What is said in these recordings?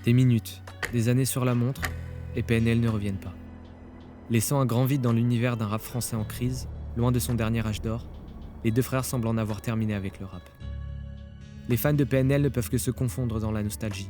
Des minutes, des années sur la montre, et PNL ne reviennent pas. Laissant un grand vide dans l'univers d'un rap français en crise, loin de son dernier âge d'or, les deux frères semblent en avoir terminé avec le rap. Les fans de PNL ne peuvent que se confondre dans la nostalgie.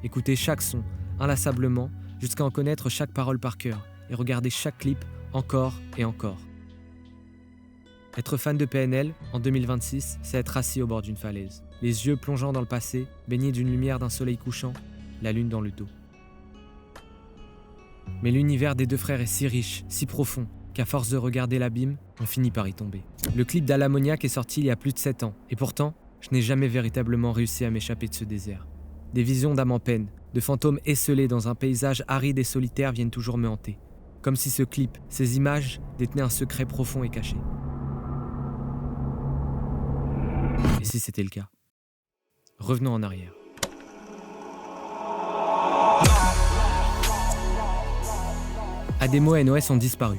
Écouter chaque son, inlassablement, jusqu'à en connaître chaque parole par cœur, et regarder chaque clip encore et encore. Être fan de PNL, en 2026, c'est être assis au bord d'une falaise, les yeux plongeant dans le passé, baignés d'une lumière d'un soleil couchant, la lune dans le dos. Mais l'univers des deux frères est si riche, si profond, qu'à force de regarder l'abîme, on finit par y tomber. Le clip d'Alamoniac est sorti il y a plus de 7 ans, et pourtant, je n'ai jamais véritablement réussi à m'échapper de ce désert. Des visions d'âme en peine, de fantômes esselés dans un paysage aride et solitaire viennent toujours me hanter. Comme si ce clip, ces images, détenaient un secret profond et caché. Et si c'était le cas ? Revenons en arrière. Ademo et NOS ont disparu.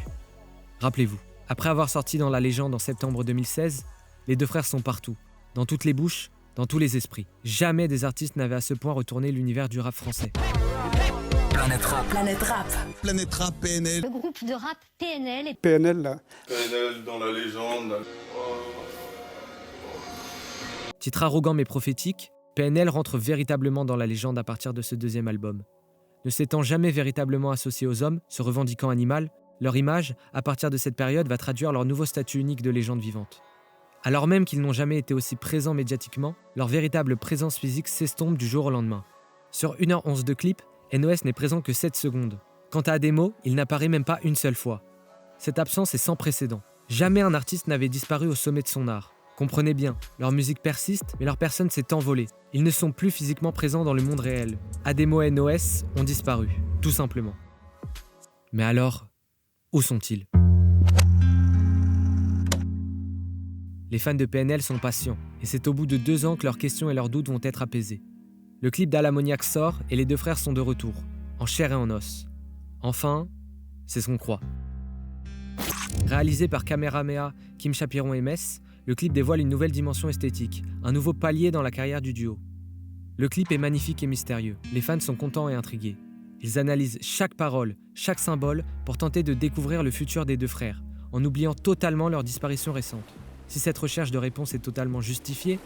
Rappelez-vous, après avoir sorti dans la légende en septembre 2016, les deux frères sont partout, dans toutes les bouches, dans tous les esprits. Jamais des artistes n'avaient à ce point retourné l'univers du rap français. Planète Rap. Planète Rap. Planète Rap PNL. Le groupe de rap PNL. PNL, là. PNL dans la légende. Titre arrogant mais prophétique, PNL rentre véritablement dans la légende à partir de ce deuxième album. Ne s'étant jamais véritablement associés aux hommes, se revendiquant animal, leur image, à partir de cette période, va traduire leur nouveau statut unique de légende vivante. Alors même qu'ils n'ont jamais été aussi présents médiatiquement, leur véritable présence physique s'estompe du jour au lendemain. Sur 1h11 de clip, NOS n'est présent que 7 secondes. Quant à Ademo, il n'apparaît même pas une seule fois. Cette absence est sans précédent. Jamais un artiste n'avait disparu au sommet de son art. Comprenez bien, leur musique persiste, mais leur personne s'est envolée. Ils ne sont plus physiquement présents dans le monde réel. Ademo et NOS ont disparu, tout simplement. Mais alors, où sont-ils ? Les fans de PNL sont patients, et c'est au bout de 2 ans que leurs questions et leurs doutes vont être apaisés. Le clip d'Alamoniac sort et les deux frères sont de retour, en chair et en os. Enfin, c'est ce qu'on croit. Réalisé par Kamehameha, Kim Chapiron et Mess, le clip dévoile une nouvelle dimension esthétique, un nouveau palier dans la carrière du duo. Le clip est magnifique et mystérieux, les fans sont contents et intrigués. Ils analysent chaque parole, chaque symbole pour tenter de découvrir le futur des deux frères, en oubliant totalement leur disparition récente. Si cette recherche de réponse est totalement justifiée,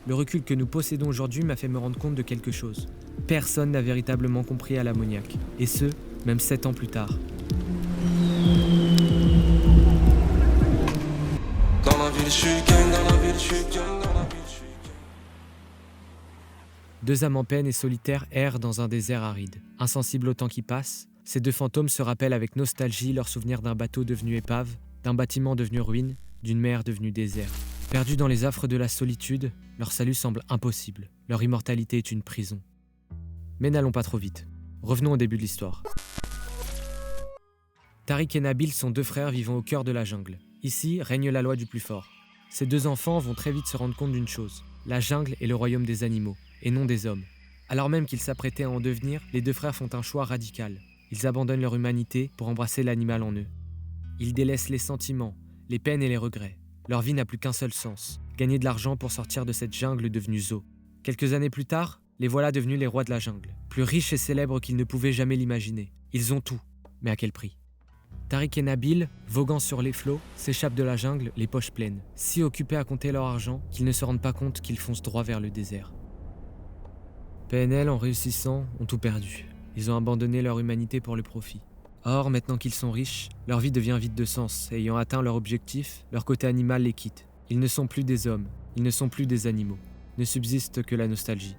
le recul que nous possédons aujourd'hui m'a fait me rendre compte de quelque chose. Personne n'a véritablement compris Alamoniac, et ce, même 7 ans plus tard. Dans la ville, je suis gang, dans la ville, je suis gang, dans la ville, je suis gang. 2 âmes en peine et solitaires errent dans un désert aride. Insensibles au temps qui passe, ces 2 fantômes se rappellent avec nostalgie leurs souvenirs d'un bateau devenu épave, d'un bâtiment devenu ruine, d'une mer devenue désert. Perdus dans les affres de la solitude, leur salut semble impossible. Leur immortalité est une prison. Mais n'allons pas trop vite. Revenons au début de l'histoire. Tariq et Nabil sont 2 frères vivant au cœur de la jungle. Ici règne la loi du plus fort. Ces 2 enfants vont très vite se rendre compte d'une chose. La jungle est le royaume des animaux, et non des hommes. Alors même qu'ils s'apprêtaient à en devenir, les 2 frères font un choix radical. Ils abandonnent leur humanité pour embrasser l'animal en eux. Ils délaissent les sentiments, les peines et les regrets. Leur vie n'a plus qu'un seul sens, gagner de l'argent pour sortir de cette jungle devenue zoo. Quelques années plus tard, les voilà devenus les rois de la jungle, plus riches et célèbres qu'ils ne pouvaient jamais l'imaginer. Ils ont tout, mais à quel prix ? Tariq et Nabil, voguant sur les flots, s'échappent de la jungle, les poches pleines, si occupés à compter leur argent qu'ils ne se rendent pas compte qu'ils foncent droit vers le désert. PNL, en réussissant, ont tout perdu. Ils ont abandonné leur humanité pour le profit. Or, maintenant qu'ils sont riches, leur vie devient vide de sens, et ayant atteint leur objectif, leur côté animal les quitte. Ils ne sont plus des hommes, ils ne sont plus des animaux. Ne subsiste que la nostalgie.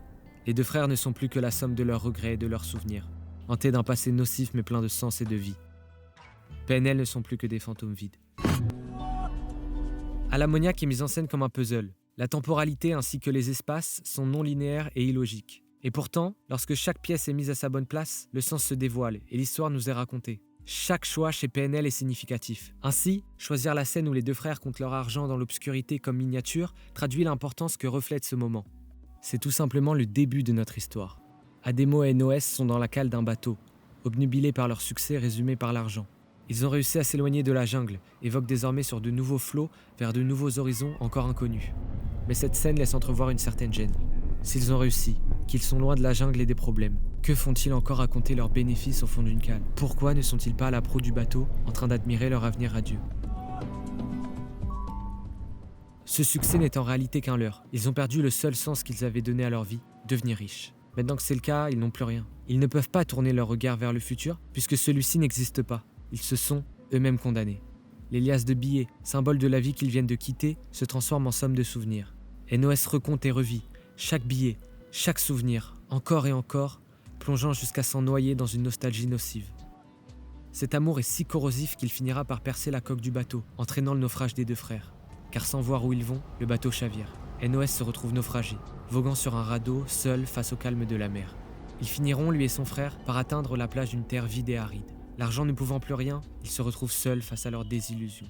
Les 2 frères ne sont plus que la somme de leurs regrets et de leurs souvenirs, hantés d'un passé nocif mais plein de sens et de vie. PNL ne sont plus que des fantômes vides. Alamoniac est mise en scène comme un puzzle. La temporalité ainsi que les espaces sont non linéaires et illogiques. Et pourtant, lorsque chaque pièce est mise à sa bonne place, le sens se dévoile et l'histoire nous est racontée. Chaque choix chez PNL est significatif. Ainsi, choisir la scène où les 2 frères comptent leur argent dans l'obscurité comme miniature traduit l'importance que reflète ce moment. C'est tout simplement le début de notre histoire. Ademo et NOS sont dans la cale d'un bateau, obnubilés par leur succès résumé par l'argent. Ils ont réussi à s'éloigner de la jungle et voguent désormais sur de nouveaux flots vers de nouveaux horizons encore inconnus. Mais cette scène laisse entrevoir une certaine gêne. S'ils ont réussi, qu'ils sont loin de la jungle et des problèmes, Que font-ils encore à compter leurs bénéfices au fond d'une cale? Pourquoi ne sont-ils pas à la proue du bateau, en train d'admirer leur avenir radieux? Ce succès n'est en réalité qu'un leurre. Ils ont perdu le seul sens qu'ils avaient donné à leur vie, devenir riches. Maintenant que c'est le cas, ils n'ont plus rien. Ils ne peuvent pas tourner leur regard vers le futur, puisque celui-ci n'existe pas. Ils se sont eux-mêmes condamnés. Les liasses de billets, symbole de la vie qu'ils viennent de quitter, se transforment en somme de souvenirs. NOS recompte et revit chaque billet, chaque souvenir, encore et encore, plongeant jusqu'à s'en noyer dans une nostalgie nocive. Cet amour est si corrosif qu'il finira par percer la coque du bateau, entraînant le naufrage des deux frères. Car sans voir où ils vont, le bateau chavire. NOS se retrouve naufragé, voguant sur un radeau, seul face au calme de la mer. Ils finiront, lui et son frère, par atteindre la plage d'une terre vide et aride. L'argent ne pouvant plus rien, ils se retrouvent seuls face à leur désillusion.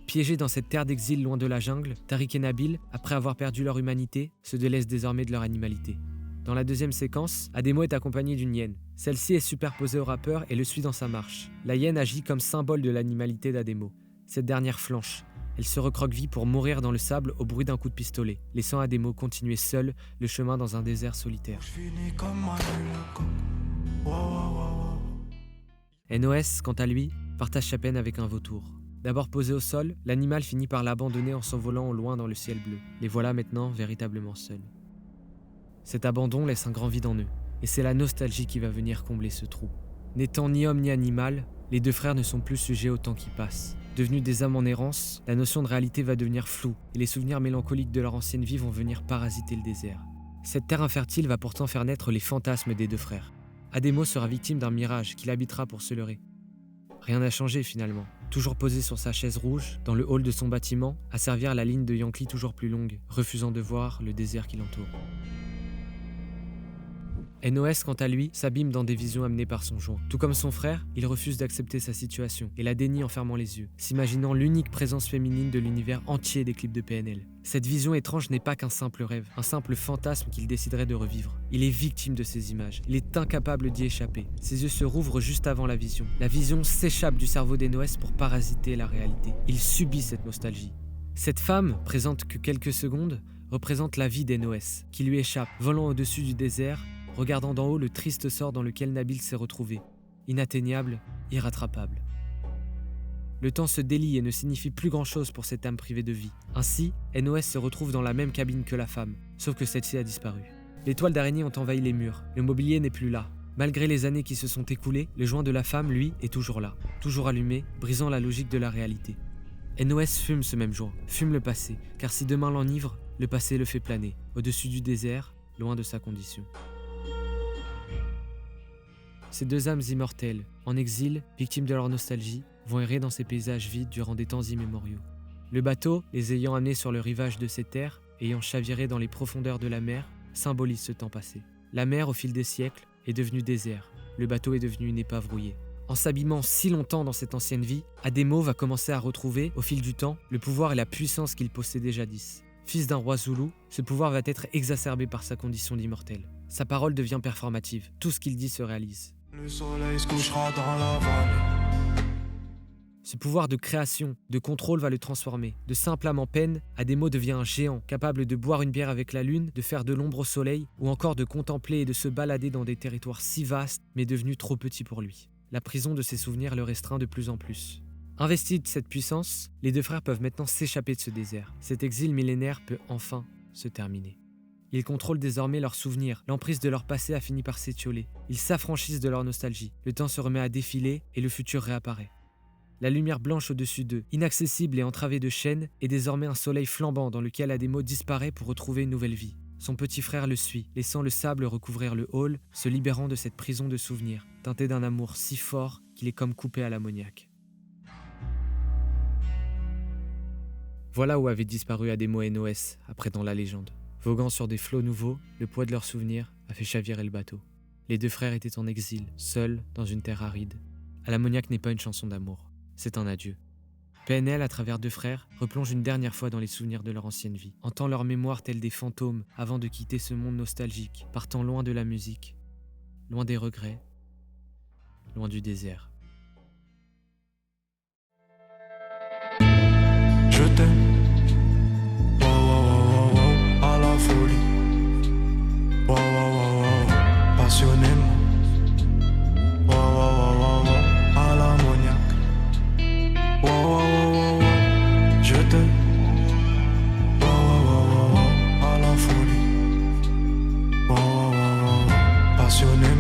Piégés dans cette terre d'exil loin de la jungle, Tariq et Nabil, après avoir perdu leur humanité, se délaissent désormais de leur animalité. Dans la deuxième séquence, Ademo est accompagné d'une hyène. Celle-ci est superposée au rappeur et le suit dans sa marche. La hyène agit comme symbole de l'animalité d'Ademo. Cette dernière flanche. Elle se recroqueville pour mourir dans le sable au bruit d'un coup de pistolet, laissant Ademo continuer seul le chemin dans un désert solitaire. NOS, quant à lui, partage sa peine avec un vautour. D'abord posé au sol, l'animal finit par l'abandonner en s'envolant au loin dans le ciel bleu. Les voilà maintenant véritablement seuls. Cet abandon laisse un grand vide en eux, et c'est la nostalgie qui va venir combler ce trou. N'étant ni homme ni animal, les deux frères ne sont plus sujets au temps qui passe. Devenus des âmes en errance, la notion de réalité va devenir floue, et les souvenirs mélancoliques de leur ancienne vie vont venir parasiter le désert. Cette terre infertile va pourtant faire naître les fantasmes des deux frères. Ademo sera victime d'un mirage qui l'habitera pour se leurrer. Rien n'a changé finalement. Toujours posé sur sa chaise rouge, dans le hall de son bâtiment, à servir la ligne de Yankee toujours plus longue, refusant de voir le désert qui l'entoure. NOS, quant à lui, s'abîme dans des visions amenées par son joint. Tout comme son frère, il refuse d'accepter sa situation et la dénie en fermant les yeux, s'imaginant l'unique présence féminine de l'univers entier des clips de PNL. Cette vision étrange n'est pas qu'un simple rêve, un simple fantasme qu'il déciderait de revivre. Il est victime de ces images, il est incapable d'y échapper. Ses yeux se rouvrent juste avant la vision. La vision s'échappe du cerveau d'NOS pour parasiter la réalité. Il subit cette nostalgie. Cette femme, présente que quelques secondes, représente la vie d'NOS, qui lui échappe, volant au-dessus du désert, regardant d'en haut le triste sort dans lequel Nabil s'est retrouvé, inatteignable, irrattrapable. Le temps se délie et ne signifie plus grand-chose pour cette âme privée de vie. Ainsi, NOS se retrouve dans la même cabine que la femme, sauf que celle-ci a disparu. Les toiles d'araignée ont envahi les murs, le mobilier n'est plus là. Malgré les années qui se sont écoulées, le joint de la femme, lui, est toujours là, toujours allumé, brisant la logique de la réalité. NOS fume ce même joint, fume le passé, car si demain l'enivre, le passé le fait planer, au-dessus du désert, loin de sa condition. Ces deux âmes immortelles, en exil, victimes de leur nostalgie, vont errer dans ces paysages vides durant des temps immémoriaux. Le bateau, les ayant amenés sur le rivage de ces terres, ayant chaviré dans les profondeurs de la mer, symbolise ce temps passé. La mer, au fil des siècles, est devenue désert. Le bateau est devenu une épave rouillée. En s'abîmant si longtemps dans cette ancienne vie, Ademo va commencer à retrouver, au fil du temps, le pouvoir et la puissance qu'il possédait jadis. Fils d'un roi zoulou, ce pouvoir va être exacerbé par sa condition d'immortel. Sa parole devient performative, tout ce qu'il dit se réalise. Le soleil se couchera dans la vallée. Ce pouvoir de création, de contrôle va le transformer. De simple âme en peine, Ademo devient un géant, capable de boire une bière avec la lune, de faire de l'ombre au soleil, ou encore de contempler et de se balader dans des territoires si vastes, mais devenus trop petits pour lui. La prison de ses souvenirs le restreint de plus en plus. Investis de cette puissance, les deux frères peuvent maintenant s'échapper de ce désert. Cet exil millénaire peut enfin se terminer. Ils contrôlent désormais leurs souvenirs, l'emprise de leur passé a fini par s'étioler. Ils s'affranchissent de leur nostalgie, le temps se remet à défiler et le futur réapparaît. La lumière blanche au-dessus d'eux, inaccessible et entravée de chaînes, est désormais un soleil flambant dans lequel Ademo disparaît pour retrouver une nouvelle vie. Son petit frère le suit, laissant le sable recouvrir le hall, se libérant de cette prison de souvenirs, teintée d'un amour si fort qu'il est comme coupé à l'ammoniac. Voilà où avait disparu Ademo et NOS, après dans la légende. Voguant sur des flots nouveaux, le poids de leurs souvenirs a fait chavirer le bateau. Les deux frères étaient en exil, seuls, dans une terre aride. À l'ammoniac n'est pas une chanson d'amour, c'est un adieu. PNL, à travers deux frères, replonge une dernière fois dans les souvenirs de leur ancienne vie, entend leurs mémoires tels des fantômes avant de quitter ce monde nostalgique, partant loin de la musique, loin des regrets, loin du désert. Je t'aime. À la folie. Passionnément. passionné.